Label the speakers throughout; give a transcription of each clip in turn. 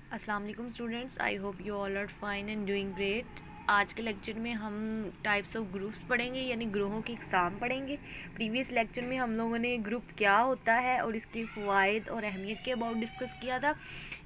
Speaker 1: अस्सलाम वालेकुम students, I hope you all are fine and doing great. आज के लेक्चर में हम टाइप्स ऑफ ग्रुप्स पढ़ेंगे, यानी ग्रोहों की इकसाम पढ़ेंगे। प्रीवियस लेक्चर में हम लोगों ने ग्रुप क्या होता है और इसके फ़वाइद और अहमियत के अबाउट डिस्कस किया था।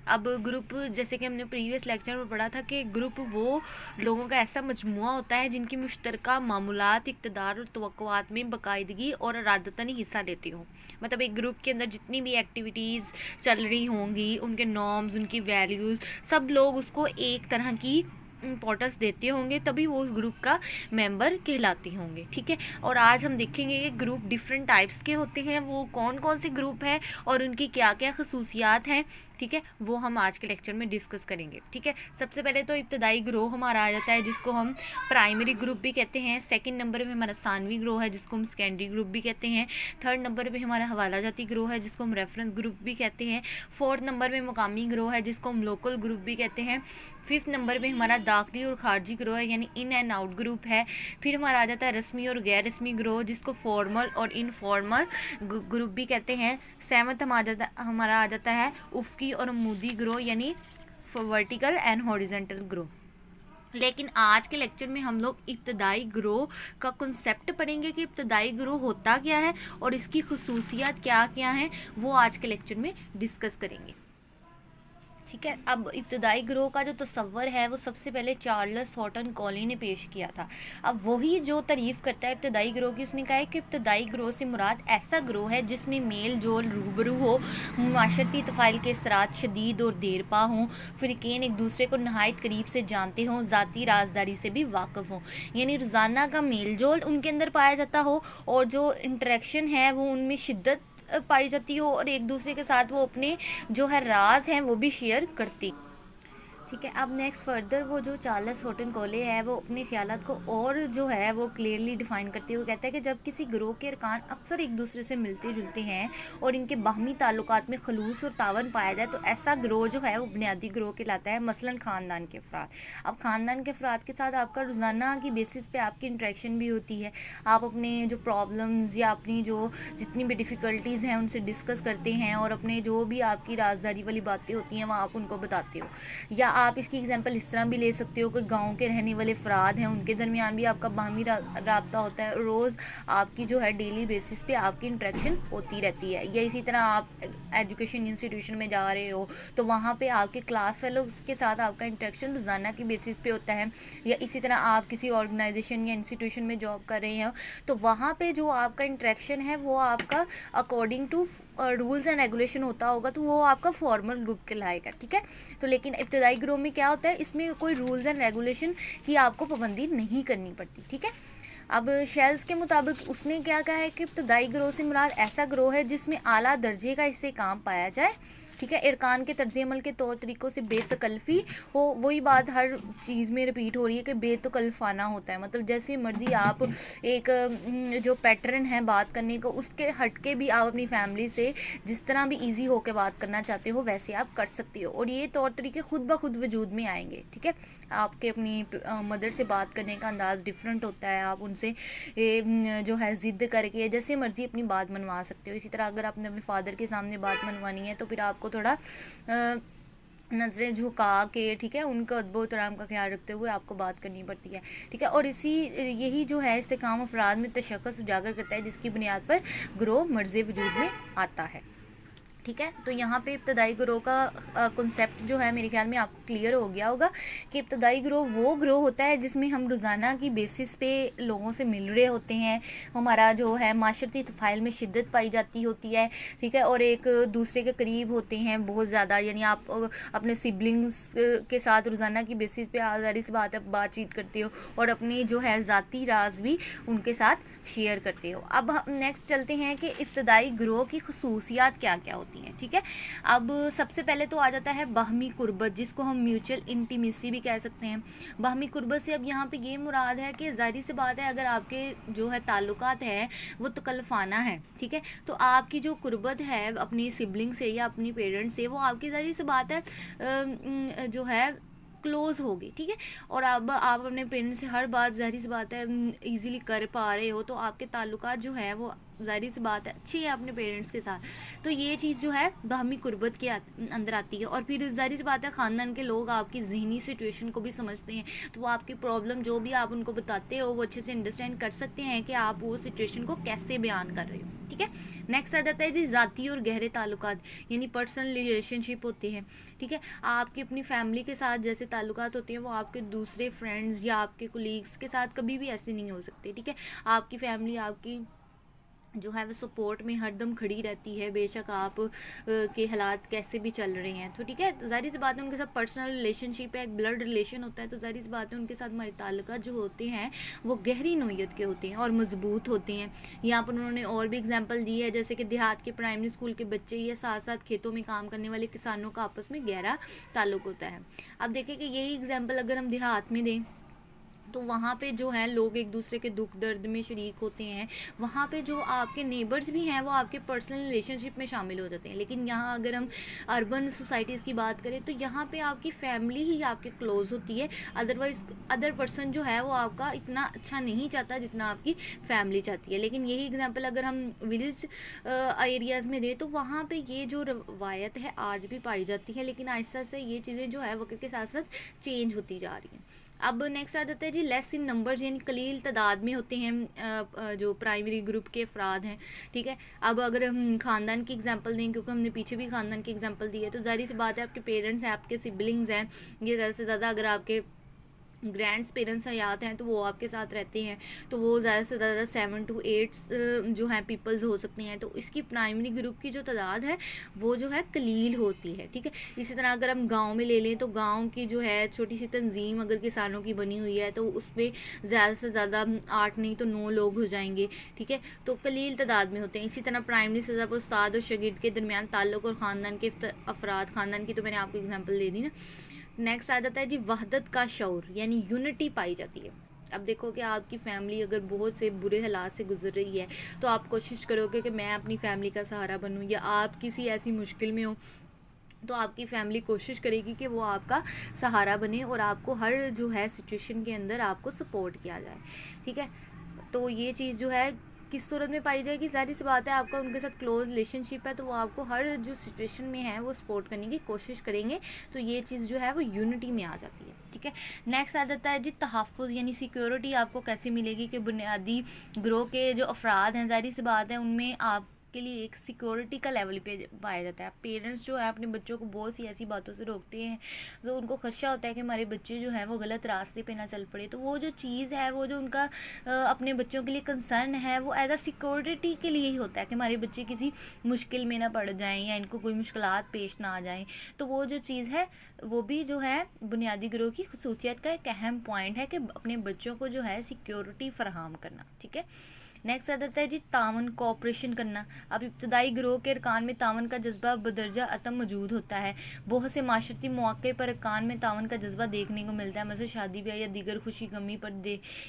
Speaker 1: अब ग्रुप, जैसे कि हमने प्रीवियस लेक्चर में पढ़ा था कि ग्रुप वो लोगों का ऐसा मजमुआ होता है जिनकी मुश्तरका मामूलात, इक़्तिदार और तवक्कुआत में बाकायदगी और इरादतन हिस्सा लेते हों। मतलब एक ग्रुप के अंदर जितनी भी एक्टिविटीज़ चल रही होंगी, उनके नॉर्म्स, उनकी वैल्यूज़, सब लोग उसको एक तरह की इम्पोर्टेंस देते होंगे, तभी वो उस ग्रुप का मेंबर कहलाते होंगे। ठीक है, और आज हम देखेंगे कि ग्रुप डिफरेंट टाइप्स के होते हैं, वो कौन कौन से ग्रुप हैं और उनकी क्या क्या खसूसियात हैं। ठीक है, वो हम आज के लेक्चर में डिस्कस करेंगे। ठीक है, सबसे पहले तो इब्तदाई ग्रोह हमारा आ जाता है, जिसको हम प्राइमरी ग्रुप भी कहते हैं। सेकंड नंबर पे हमारा सानवी ग्रोह है, जिसको हम सेकेंडरी ग्रुप भी कहते हैं। थर्ड नंबर पे हमारा हवाला जाती ग्रोह है, जिसको हम रेफरेंस ग्रुप भी कहते हैं। फोर्थ नंबर पे मुकामी ग्रोह है, जिसको हम लोकल ग्रुप भी कहते हैं। फिफ्थ नंबर पे हमारा दाखिली और खारजी ग्रोह है, यानी इन एंड आउट ग्रुप है। फिर हमारा आ जाता है रस्मी और गैर रस्मी ग्रोह, जिसको फॉर्मल और इनफॉर्मल ग्रुप भी कहते हैं। सेवन्थ हमारा आ जाता है उफ़की और अमूदी ग्रोह, यानी वर्टिकल एंड हॉरिजॉन्टल ग्रोह। लेकिन आज के लेक्चर में हम लोग इब्तदाई ग्रोह का कॉन्सेप्ट पढ़ेंगे कि इब्तदाई ग्रोह होता क्या है और इसकी खसूसियात क्या क्या हैं, वो आज के लेक्चर में डिस्कस करेंगे। ठीक है, अब इब्तदाई ग्रोह का जो तस्वर है वो सबसे पहले चार्ल्स हॉटन कॉली ने पेश किया था। अब वही जो तारीफ़ करता है इब्तदाई ग्रोह की, उसने कहा है कि इब्तदाई ग्रोह से मुराद ऐसा ग्रोह है जिसमें मेल जोल रूबरू हो, माशरती तफ़ाइल के असरात शदीद और देरपा हों, फ़िरक़ैन एक दूसरे को नहायत करीब से जानते हों, ज़ाती राजदारी से भी वाकिफ़ हों, यानी रोज़ाना का मेल जोल उनके अंदर पाया जाता हो और जो इंटरेक्शन है वो उनमें शिद्दत पाई जाती हो और एक दूसरे के साथ वो अपने जो है राज हैं वो भी शेयर करती। ठीक है, अब नेक्स्ट फर्दर वो जो चार्ल्स हॉटन कॉले है वो अपने ख्यालात को और जो है वो क्लियरली डिफ़ाइन करते हुए कहता है कि जब किसी ग्रोह के अरकान अक्सर एक दूसरे से मिलते जुलते हैं और इनके बाहमी ताल्लुकात में खलूस और तावन पाया जाए, तो ऐसा ग्रोह जो है वो बुनियादी ग्रोह कहलाता है। मसलन ख़ानदान के अफराद। अब ख़ानदान के अफराद के साथ आपका रोज़ाना की बेसिस पे आपकी इंटरेक्शन भी होती है, आप अपने जो प्रॉब्लम्स या अपनी जो जितनी भी डिफ़िकल्टीज़ हैं उनसे डिस्कस करते हैं और अपने जो भी आपकी राजदारी वाली बातें होती हैं वहाँ आप उनको बताते हो। या आप इसकी एग्जांपल इस तरह भी ले सकते हो कि गांव के रहने वाले अफराद हैं, उनके दरमियान भी आपका बाहमी राब्ता होता है, रोज़ आपकी जो है डेली बेसिस पे आपकी इंटरेक्शन होती रहती है। या इसी तरह आप एजुकेशन इंस्टीट्यूशन में जा रहे हो तो वहाँ पे आपके क्लास फेलोज के साथ आपका इंटरेक्शन रोज़ाना की बेसिस पे होता है। या इसी तरह आप किसी ऑर्गेनाइजेशन या इंस्टीट्यूशन में जॉब कर रहे हैं तो वहाँ पे जो आपका इंटरेक्शन है वो आपका according to rules and regulation होता होगा, तो वो आपका फॉर्मल ग्रुप कहलाएगा। ठीक है, तो लेकिन इब्तदाई ग्रोह में क्या होता है, इसमें कोई रूल्स एंड रेगुलेशन की आपको पाबंदी नहीं करनी पड़ती। ठीक है, अब शेल्स के मुताबिक उसने क्या कहा है कि इब्तदाई ग्रोह से मुराद ऐसा ग्रोह है जिसमें आला दर्जे का इससे काम पाया जाए। ठीक है, इरकान के तर्ज अमल के तौर तरीक़ों से बेतकल्फ़ी हो। वही बात हर चीज़ में रिपीट हो रही है कि बेतकल्फ़ाना होता है, मतलब जैसे मर्ज़ी आप एक जो पैटर्न है बात करने को उसके हट के भी आप अपनी फैमिली से जिस तरह भी ईजी होकर बात करना चाहते हो वैसे आप कर सकते हो, और ये तौर तरीके खुद ब खुद वजूद में आएंगे। ठीक है, आपके अपनी मदर से बात करने का अंदाज़ डिफरेंट होता है, आप उनसे जो है ज़िद्द करके जैसे मर्ज़ी अपनी बात मनवा सकते हो। इसी तरह अगर आपने अपने फादर के सामने बात मनवानी है तो फिर आपको थोड़ा नज़रें झुका के, ठीक है, उनका अदब एहतराम का ख्याल रखते हुए आपको बात करनी पड़ती है। ठीक है, और यही जो है इस्तेकाम अफराद में तशख़्ख़ुस उजागर करता है जिसकी बुनियाद पर ग्रोह मर्ज़ वजूद में आता है। ठीक है, तो यहाँ पे इब्तदाई ग्रोह का कॉन्सेप्ट जो है मेरे ख्याल में आपको क्लियर हो गया होगा कि इब्तदाई ग्रोह वो ग्रोह होता है जिसमें हम रोज़ाना की बेसिस पे लोगों से मिल रहे होते हैं, हमारा जो है माशरती तफ़ाइल में शिद्दत पाई जाती होती है। ठीक है, और एक दूसरे के करीब होते हैं बहुत ज़्यादा, यानी आप अपने सिबलिंग्स के साथ रोज़ाना की बेसिस पे आज़ादी से बातचीत करते हो और अपनी जो है ज़ाती राज भी उनके साथ शेयर करते हो। अब हम नेक्स्ट चलते हैं कि इब्तदाई ग्रोह की खसूसियात क्या क्या होती हैं। ठीक है, अब सबसे पहले तो आ जाता है बाहमी कुर्बत, जिसको हम म्यूचुअल इंटीमेसी भी कह सकते हैं। बाहमी कुर्बत से अब यहाँ पे ये मुराद है कि ज़ाहिर सी बात है अगर आपके जो है ताल्लुकात हैं वो तकल्फ़ाना है, ठीक है, तो आपकी जो कुर्बत है अपनी सिबलिंग से या अपनी पेरेंट्स से वो आपकी ज़ाहिर सी बात है जो है क्लोज़ होगी। ठीक है, और अब आप अपने पेरेंट्स से हर बात ज़ाहिर सी बात है ईज़िली कर पा रहे हो तो आपके ताल्लुकात जो है वो ज़ाहिर सी बात है अच्छे हैं अपने पेरेंट्स के साथ, तो ये चीज़ जो है बाहमी कुर्बत के अंदर आती है। और फिर ज़ाहिर सी बात है ख़ानदान के लोग आपकी ज़हनी सिचुएशन को भी समझते हैं, तो वो आपकी प्रॉब्लम जो भी आप उनको बताते हो वो अच्छे से अंडरस्टैंड कर सकते हैं कि आप वो सिचुएशन को कैसे बयान कर रहे हो। ठीक है, नेक्स्ट आ जाता है जी ज़ाती और गहरे ताल्लुकात, यानी पर्सनल रिलेशनशिप होते हैं। ठीक है, आपकी अपनी फैमिली के साथ जैसे ताल्लुकात होते हैं वो आपके दूसरे फ्रेंड्स या आपके कोलीग्स के साथ कभी भी ऐसे नहीं हो सकते। ठीक है, आपकी फैमिली आपकी जो है वो सपोर्ट में हरदम खड़ी रहती है, बेशक आप के हालात कैसे भी चल रहे हैं। तो ठीक है, ज़ाहिर सी बात है उनके साथ पर्सनल रिलेशनशिप है, एक ब्लड रिलेशन होता है, तो ज़ाहिर सी बात है उनके साथ हमारे ताल्लुकात जो होते हैं वो गहरी नोयत के होते हैं और मजबूत होते हैं। यहाँ पर उन्होंने और भी एग्जाम्पल दी है, जैसे कि देहात के प्राइमरी स्कूल के बच्चे या साथ साथ खेतों में काम करने वाले किसानों का आपस में गहरा ताल्लुक होता है। अब देखें कि यही एग्जाम्पल अगर हम देहात में दें तो वहाँ पे जो है लोग एक दूसरे के दुख दर्द में शरीक होते हैं, वहाँ पे जो आपके नेबर्स भी हैं वो आपके पर्सनल रिलेशनशिप में शामिल हो जाते हैं। लेकिन यहाँ अगर हम अर्बन सोसाइटीज़ की बात करें तो यहाँ पे आपकी फैमिली ही आपके क्लोज़ होती है, अदरवाइज अदर पर्सन जो है वो आपका इतना अच्छा नहीं चाहता जितना आपकी फैमिली चाहती है। लेकिन यही एग्जाम्पल अगर हम विलेज एरियाज़ में दें तो वहाँ पर ये जो रवायत है आज भी पाई जाती है, लेकिन आहिस्ता से ये चीज़ें जो है वक्त के साथ साथ चेंज होती जा रही हैं। अब नेक्स्ट आ जाता है जी लेस इन नंबर्स, यानी कलील तादाद में होते हैं जो प्राइमरी ग्रुप के अफराद हैं। ठीक है, अब अगर हम ख़ानदान की एग्जांपल दें, क्योंकि हमने पीछे भी ख़ानदान की एग्जांपल दी है, तो ज़ाहिर सी बात है आपके पेरेंट्स हैं, आपके सिबलिंग्स हैं, ये ज़्यादा से ज़्यादा अगर आपके ग्रैंड्स पेरेंट्स हयात हैं तो वो आपके साथ रहते हैं, तो वो ज़्यादा से ज़्यादा 7 to 8 जो हैं पीपल्स हो सकते हैं। तो इसकी प्राइमरी ग्रुप की जो तादाद है वो जो है कलील होती है। ठीक है, इसी तरह अगर हम गांव में ले लें तो गांव की जो है छोटी सी तंजीम अगर किसानों की बनी हुई है तो उस पर ज़्यादा से ज़्यादा 8 नहीं तो 9 लोग हो जाएंगे। ठीक है, तो कलील तादाद में होते हैं। इसी तरह प्राइमरी सज़ा पर उस्ताद और शागिर्द के दरमियान ताल्लुक़ और ख़ानदान के अफराद, ख़ानदान की तो मैंने आपको एग्जाम्पल दे दी ना। नेक्स्ट आ जाता है जी वहदत का शऊर, यानी यूनिटी पाई जाती है। अब देखो कि आपकी फैमिली अगर बहुत से बुरे हालात से गुजर रही है तो आप कोशिश करोगे कि मैं अपनी फैमिली का सहारा बनूं, या आप किसी ऐसी मुश्किल में हो तो आपकी फैमिली कोशिश करेगी कि वो आपका सहारा बने और आपको हर जो है सिचुएशन के अंदर आपको सपोर्ट किया जाए। ठीक है, तो ये चीज़ जो है किस सूरत में पाई जाएगी, ज़ाहिर सी बात है आपका उनके साथ क्लोज रिलेशनशिप है तो वो आपको हर जो सिचुएशन में है वो सपोर्ट करने की कोशिश करेंगे, तो ये चीज़ जो है वो यूनिटी में आ जाती है। ठीक है, नेक्स्ट आ जाता है जी तहफ़्फ़ुज़, यानी सिक्योरिटी आपको कैसे मिलेगी कि बुनियादी ग्रोह के जो अफराद हैं ज़ाहिर सी बात है उनमें आप के लिए एक सिक्योरिटी का लेवल पे पाया जाता है। पेरेंट्स जो है अपने बच्चों को बहुत सी ऐसी बातों से रोकते हैं तो उनको खदशा होता है कि हमारे बच्चे जो हैं वो गलत रास्ते पे ना चल पड़े, तो वो जो चीज़ है वो जो उनका अपने बच्चों के लिए कंसर्न है वो एज अ सिक्योरिटी के लिए ही होता है कि हमारे बच्चे किसी मुश्किल में ना पड़ जाएं या इनको कोई मुश्किलात पेश ना आ जाएं। तो वो जो चीज़ है वो भी जो है बुनियादी ग्रोह की खसूसियत का एक अहम पॉइंट है कि अपने बच्चों को जो है सिक्योरिटी फराहम करना। ठीक है, नेक्स्ट आ जाता है जी तावन, कोऑपरेशन करना। अब इब्तदाई ग्रोह के अरकान में तावन का जज्बा बदरजा अतम मौजूद होता है। बहुत से माशरती मौक़े पर अरकान में तावन का जज्बा देखने को मिलता है, मतलब शादी ब्याह या दीगर खुशी गमी पर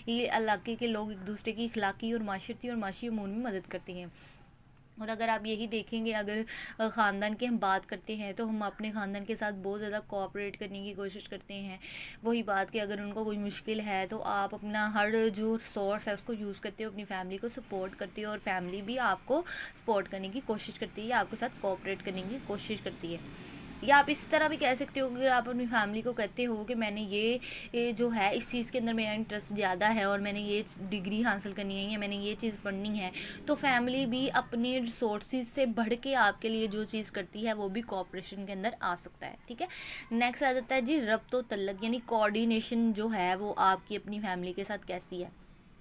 Speaker 1: ये इलाके के लोग एक दूसरे की अखलाकी और माशरती और माशी अमूर में मदद करते हैं। और अगर आप यही देखेंगे, अगर ख़ानदान की हम बात करते हैं तो हम अपने ख़ानदान के साथ बहुत ज़्यादा कोऑपरेट करने की कोशिश करते हैं। वही बात कि अगर उनको कोई मुश्किल है तो आप अपना हर जो सोर्स है उसको यूज़ करते हो, अपनी फैमिली को सपोर्ट करते हो और फैमिली भी आपको सपोर्ट करने की कोशिश करती है, आपके साथ कोऑपरेट करने की कोशिश करती है। या आप इस तरह भी कह सकते हो कि अगर आप अपनी फैमिली को कहते हो कि मैंने ये जो है इस चीज़ के अंदर मेरा इंटरेस्ट ज़्यादा है और मैंने ये डिग्री हासिल करनी है या मैंने ये चीज़ पढ़नी है, तो फैमिली भी अपने रिसोर्सेज से बढ़ के आपके लिए जो चीज़ करती है वो भी कोऑपरेशन के अंदर आ सकता है। ठीक है, नेक्स्ट आ जाता है जी रब्तो तल्लक, यानी कोऑर्डिनेशन जो है वो आपकी अपनी फैमिली के साथ कैसी है।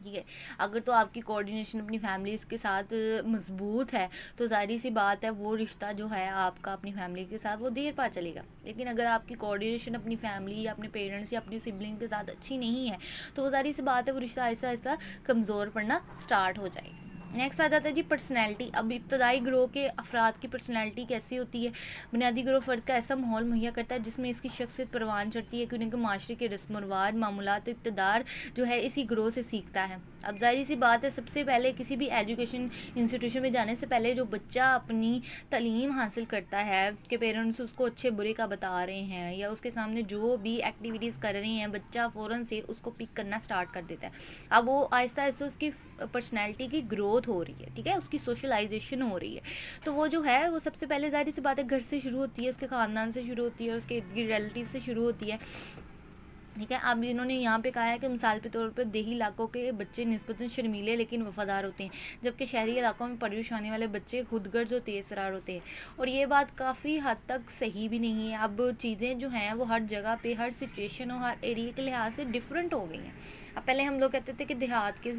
Speaker 1: ठीक है, अगर तो आपकी कोऑर्डिनेशन अपनी फैमिली के साथ मजबूत है तो ज़ाहिर सी बात है वो रिश्ता जो है आपका अपनी फैमिली के साथ वो देर पा चलेगा। लेकिन अगर आपकी कोऑर्डिनेशन अपनी फैमिली या अपने पेरेंट्स या अपनी सिबलिंग के साथ अच्छी नहीं है तो ज़ाहिर सी बात है वो रिश्ता आहिस्ता आहिस्ता कमज़ोर पड़ना स्टार्ट हो जाएगा। नेक्स्ट आ जाता है जी पर्सनैलिटी। अब इब्तदाई ग्रोह के अफराद की पर्सनैलिटी कैसी होती है। बुनियादी ग्रोह फ़र्द का ऐसा माहौल मुहैया करता है जिसमें इसकी शख्सियत परवान चढ़ती है कि उनके माशरे के रस्म व रिवाज, मामूलात, इक़्तिदार जो है इसी ग्रोह से सीखता है। अब ज़ाहिर सी बात है, सबसे पहले किसी भी एजुकेशन इंस्टीट्यूशन में जाने से पहले जो बच्चा अपनी तालीम हासिल करता है कि पेरेंट्स उसको अच्छे बुरे का बता रहे हैं या उसके सामने जो भी एक्टिविटीज़ कर रहे हैं, बच्चा फ़ौरन से उसको पिक करना स्टार्ट कर देता है। अब वो आहिस्ता आहिस्ता उसकी पर्सनैलिटी की ग्रोथ हो रही है, ठीक है, उसकी सोशलाइजेशन हो रही है। तो वो जो है वो सबसे पहले ज़ाहिर सी बात है घर से शुरू होती है, उसके ख़ानदान से शुरू होती है, उसके इर्द गिर्द रिलेटिव से शुरू होती है, ठीक है। अब इन्होंने यहाँ पे कहा है कि मिसाल के तौर पे देही इलाकों के बच्चे निस्बतन शर्मीले लेकिन वफादार होते हैं, जबकि शहरी इलाकों में परवरिश पाने वाले बच्चे खुदगर्ज और तेज़-तर्रार होते हैं। और ये बात काफ़ी हद तक सही भी नहीं है। अब चीज़ें जो हैं वो हर जगह पे, हर सिचुएशन और हर एरिया के लिहाज से डिफरेंट हो गई हैं। अब पहले हम लोग कहते थे कि देहात के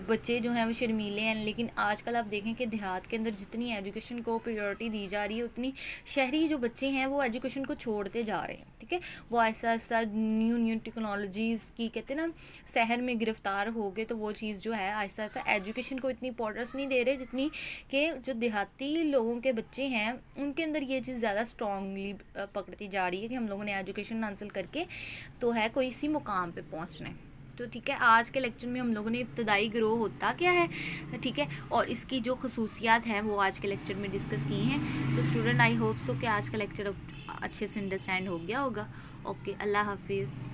Speaker 1: बच्चे जो हैं वो शर्मीले हैं, लेकिन आजकल आप देखें कि देहात के अंदर जितनी एजुकेशन को प्रायोरिटी दी जा रही है, उतनी शहरी जो बच्चे हैं वो एजुकेशन को छोड़ते जा रहे हैं, ठीक है। वो ऐसा ऐसा न्यू टेक्नोलॉजीज़ की कहते हैं ना शहर में गिरफ्तार हो गए, तो वो चीज़ जो है ऐसा ऐसा एजुकेशन को इतनी इंपॉर्टेंस नहीं दे रहे जितनी कि जो देहाती लोगों के बच्चे हैं उनके अंदर ये चीज़ ज़्यादा स्ट्रांगली पकड़ती जा रही है कि हम लोगों ने एजुकेशन हासिल करके तो है कोई इसी मुकाम पे पहुंचना है। तो ठीक है, आज के लेक्चर में हम लोगों ने इब्तदाई ग्रोह होता क्या है, ठीक है, और इसकी जो खसूसियात हैं वो आज के लेक्चर में डिस्कस की हैं। तो स्टूडेंट आई होप सो कि आज का लेक्चर अच्छे से अंडरस्टैंड हो गया होगा। ओके, अल्लाह हाफिज़।